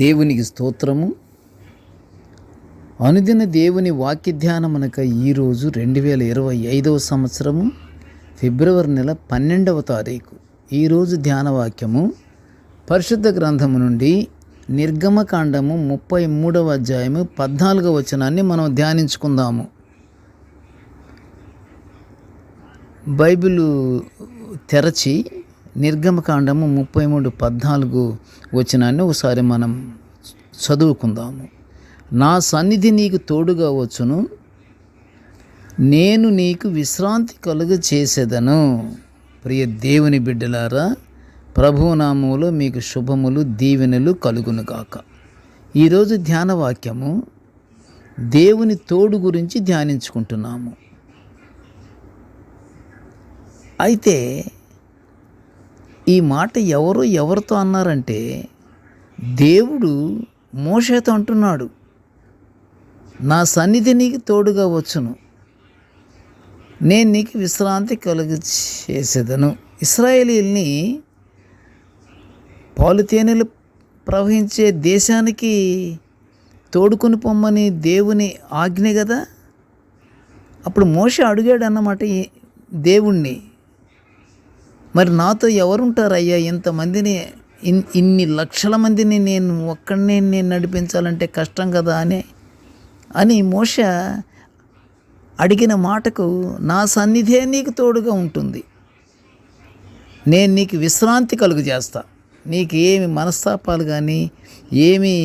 దేవునికి స్తోత్రము. అనుదిన దేవుని వాక్య ధ్యానమునక ఈరోజు 2025 సంవత్సరము ఫిబ్రవరి నెల 12వ తారీఖు. ఈరోజు ధ్యాన వాక్యము పరిశుద్ధ గ్రంథము నుండి నిర్గమకాండము 33వ అధ్యాయము 14వ వచనాన్ని మనం ధ్యానించుకుందాము. బైబిల్ తెరచి నిర్గమకాండము 33:14 వచనాన్ని ఒకసారి మనం చదువుకుందాము. నా సన్నిధి నీకు తోడుగా వచ్చును, నేను నీకు విశ్రాంతి కలుగ చేసేదను. ప్రియ దేవుని బిడ్డలారా, ప్రభునామములో మీకు శుభములు దీవెనలు కలుగును గాక. ఈరోజు ధ్యాన వాక్యము దేవుని తోడు గురించి ధ్యానించుకుంటున్నాము. అయితే ఈ మాట ఎవరితో అన్నారంటే, దేవుడు మోషేతో అంటున్నాడు, నా సన్నిధి నీకు తోడుగా వచ్చును, నేను నీకు విశ్రాంతి కలుగ చేసేదను. ఇశ్రాయేలీల్ని పాలు తేనెలు ప్రవహించే దేశానికి తోడుకొని పొమ్మని దేవుని ఆజ్ఞ కదా. అప్పుడు మోషే అడిగాడు అన్నమాట దేవుణ్ణి, మరి నాతో ఎవరుంటారయ్యా, ఇంతమందిని ఇన్ని లక్షల మందిని ఒక్కడినే నేను నడిపించాలంటే కష్టం కదా అని మోషే అడిగిన మాటకు, నా సన్నిధే నీకు తోడుగా ఉంటుంది, నేను నీకు విశ్రాంతి కలుగు చేస్తా, నీకు ఏమి మనస్తాపాలు కానీ ఏమి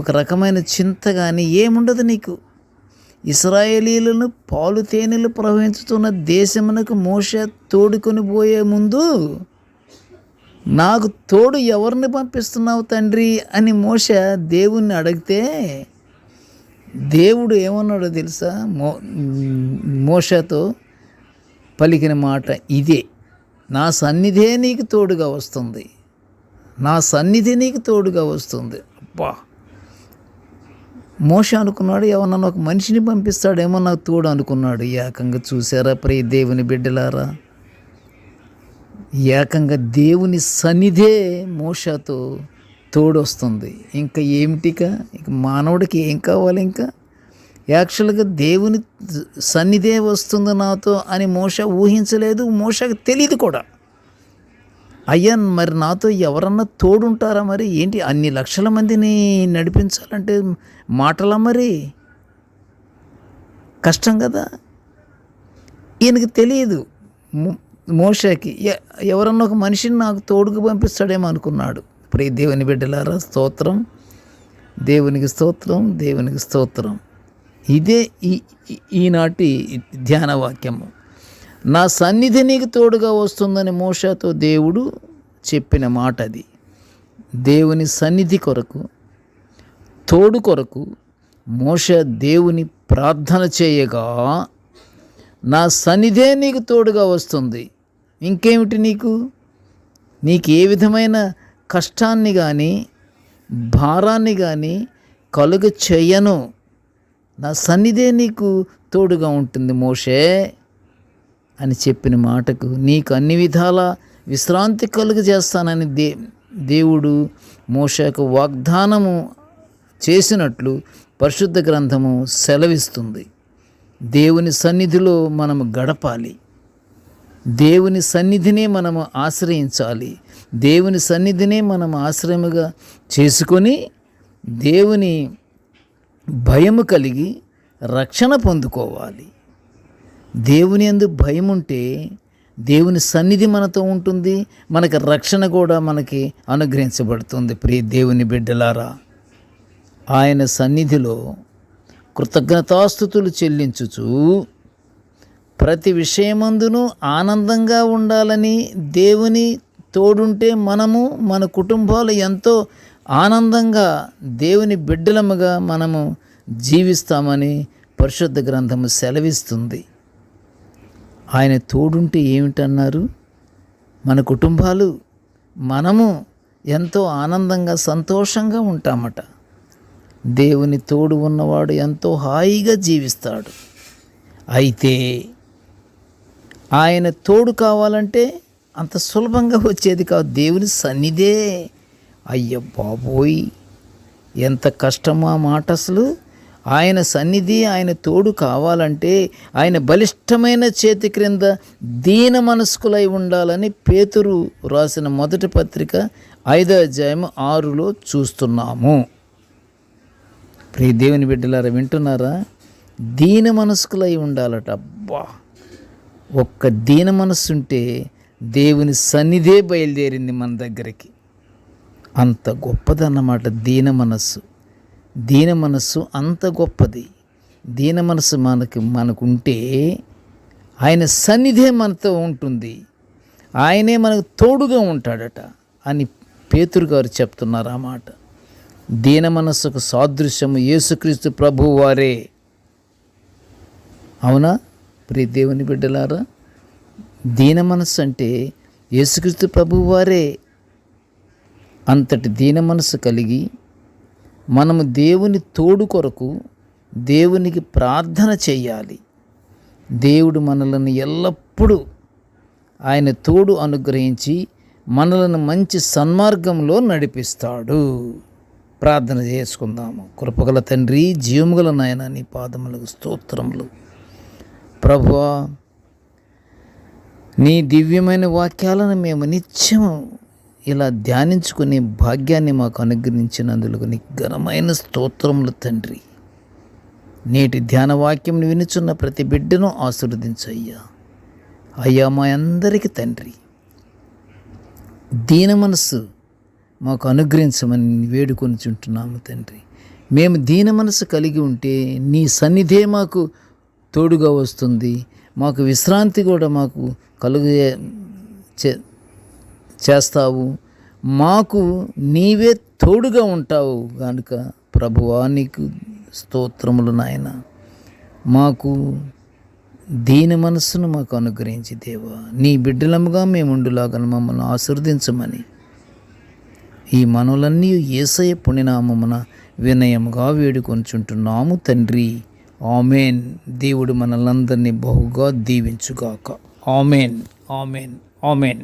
ఒక రకమైన చింత కానీ ఏముండదు నీకు. ఇశ్రాయేలీలను పాలు తేనెలు ప్రవహించుతున్న దేశమునకు మోషే తోడుకొని పోయే ముందు, నాకు తోడు ఎవరిని పంపిస్తున్నావు తండ్రి అని మోషే దేవుణ్ణి అడిగితే, దేవుడు ఏమన్నాడో తెలుసా? మోషేతో పలికిన మాట ఇదే, నా సన్నిధే నీకు తోడుగా వస్తుంది, నా సన్నిధి నీకు తోడుగా వస్తుంది. అబ్బా, మోషే అనుకున్నాడు, ఏమన్నా ఒక మనిషిని పంపిస్తాడేమో నాకు తోడు అనుకున్నాడు. ఏకంగా చూసారా ప్రియ దేవుని బిడ్డలారా, ఏకంగా దేవుని సన్నిధే మోషేతో తోడు వస్తుంది. ఇంకా ఏమిటిక, ఇక మానవుడికి ఏం కావాలి? ఇంకా యాక్చువల్గా దేవుని సన్నిధే వస్తుంది నాతో అని మోషే ఊహించలేదు, మోషేకి తెలియదు కూడా. అయ్యా, మరి నాతో ఎవరన్నా తోడుంటారా? మరి ఏంటి అన్ని లక్షల మందిని నడిపించాలంటే మాటలా? మరి కష్టం కదా. ఈయనకి తెలియదు మోషేకి, ఎవరన్నా ఒక మనిషిని నాకు తోడుకు పంపిస్తాడేమో అనుకున్నాడు. ప్రియ దేవుని బిడ్డలారా, స్తోత్రం, దేవునికి స్తోత్రం, దేవునికి స్తోత్రం. ఇదే ఈనాటి ధ్యాన వాక్యము. నా సన్నిధి నీకు తోడుగా వస్తుందని మోషేతో దేవుడు చెప్పిన మాట అది. దేవుని సన్నిధి కొరకు, తోడు కొరకు మోషే దేవుని ప్రార్థన చేయగా, నా సన్నిధే నీకు తోడుగా వస్తుంది, ఇంకేమిటి నీకు ఏ విధమైన కష్టాన్ని కానీ భారాన్ని కానీ కలుగ చేయను, నా సన్నిధే నీకు తోడుగా ఉంటుంది మోషే అని చెప్పిన మాటకు, నీకు అన్ని విధాల విశ్రాంతి కలుగ చేస్తానని దేవుడు మోషేకు వాగ్దానము చేసినట్లు పరిశుద్ధ గ్రంథము సెలవిస్తుంది. దేవుని సన్నిధిలో మనము గడపాలి, దేవుని సన్నిధినే మనము ఆశ్రయించాలి, దేవుని సన్నిధినే మనం ఆశ్రయముగా చేసుకొని దేవుని భయము కలిగి రక్షణ పొందుకోవాలి. దేవుని యందు భయం ఉంటే దేవుని సన్నిధి మనతో ఉంటుంది, మనకి రక్షణ కూడా మనకి అనుగ్రహించబడుతుంది. ప్రియ దేవుని బిడ్డలారా, ఆయన సన్నిధిలో కృతజ్ఞతాస్తుతులు చెల్లించుచు ప్రతి విషయమందును ఆనందంగా ఉండాలని, దేవుని తోడుంటే మనము మన కుటుంబాలు ఎంతో ఆనందంగా దేవుని బిడ్డలముగా మనము జీవిస్తామని పరిశుద్ధ గ్రంథము సెలవిస్తుంది. ఆయన తోడుంటే ఏమిటన్నారు? మన కుటుంబాలు, మనము ఎంతో ఆనందంగా సంతోషంగా ఉంటామట. దేవుని తోడు ఉన్నవాడు ఎంతో హాయిగా జీవిస్తాడు. అయితే ఆయన తోడు కావాలంటే అంత సులభంగా వచ్చేది కాదు. దేవుని సన్నిధే అయ్య బాబోయ్, ఎంత కష్టమా మాట అసలు. ఆయన సన్నిధి, ఆయన తోడు కావాలంటే ఆయన బలిష్టమైన చేతి క్రింద దీన మనస్కులై ఉండాలని పేతురు రాసిన మొదటి పత్రిక 5వ అధ్యాయం 6లో చూస్తున్నాము. ప్రియ దేవుని బిడ్డలారా, వింటున్నారా? దీన మనస్కులై ఉండాలట. అబ్బా, ఒక్క దీన మనస్సు ఉంటే దేవుని సన్నిధే బయలుదేరింది మన దగ్గరికి. అంత గొప్పదన్నమాట దీన మనస్సు. దీన మనస్సు అంత గొప్పది. దీన మనస్సు మనకుంటే ఆయన సన్నిధే మనతో ఉంటుంది, ఆయనే మనకు తోడుగా ఉంటాడట అని పేతురు గారు చెప్తున్నారు ఆ మాట. దీన మనస్సుకు సాదృశ్యము యేసుక్రీస్తు ప్రభువు వారే. అవునా ప్రియ దేవుని బిడ్డలారా? దీన మనస్సు అంటే యేసుక్రీస్తు ప్రభువు వారే. అంతటి దీన మనస్సు కలిగి మనము దేవుని తోడు కొరకు దేవునికి ప్రార్థన చేయాలి. దేవుడు మనలను ఎల్లప్పుడూ ఆయన తోడు అనుగ్రహించి మనలను మంచి సన్మార్గంలో నడిపిస్తాడు. ప్రార్థన చేసుకుందాము. కృపగల తండ్రి, జీవముగల నాయన, నీ పాదములకు స్తోత్రములు. ప్రభువా, నీ దివ్యమైన వాక్యాలను మేము నిత్యము ఇలా ధ్యానించుకునే భాగ్యాన్ని మాకు అనుగ్రహించినందుకు నీకు ఘనమైన స్తోత్రములు తండ్రి. నేటి ధ్యాన వాక్యం వినుచున్న ప్రతి బిడ్డను ఆశీర్వదించయ్యా. అయ్యా, మా అందరికీ తండ్రి దీన మనస్సు మాకు అనుగ్రహించమని వేడుకొనిచుంటున్నాము తండ్రి. మేము దీన మనస్సు కలిగి ఉంటే నీ సన్నిధే మాకు తోడుగా వస్తుంది. మాకు విశ్రాంతి కూడా మాకు చేస్తావు. మాకు నీవే తోడుగా ఉంటావు కనుక ప్రభువా, నీకు స్తోత్రములు నాయన. మాకు దీన మనస్సును మాకు అనుగ్రహించి దేవా, నీ బిడ్డలముగా మేముండులాగా మమ్మల్ని ఆశీర్వదించమని ఈ మనవులన్నీ యేసయ్య పుణ్యనామమున వినయముగా వేడుకొంచుంటున్నాము తండ్రి. ఆమెన్. దేవుడు మనలందరినీ బహుగా దీవించుగాక. Amen, amen, amen.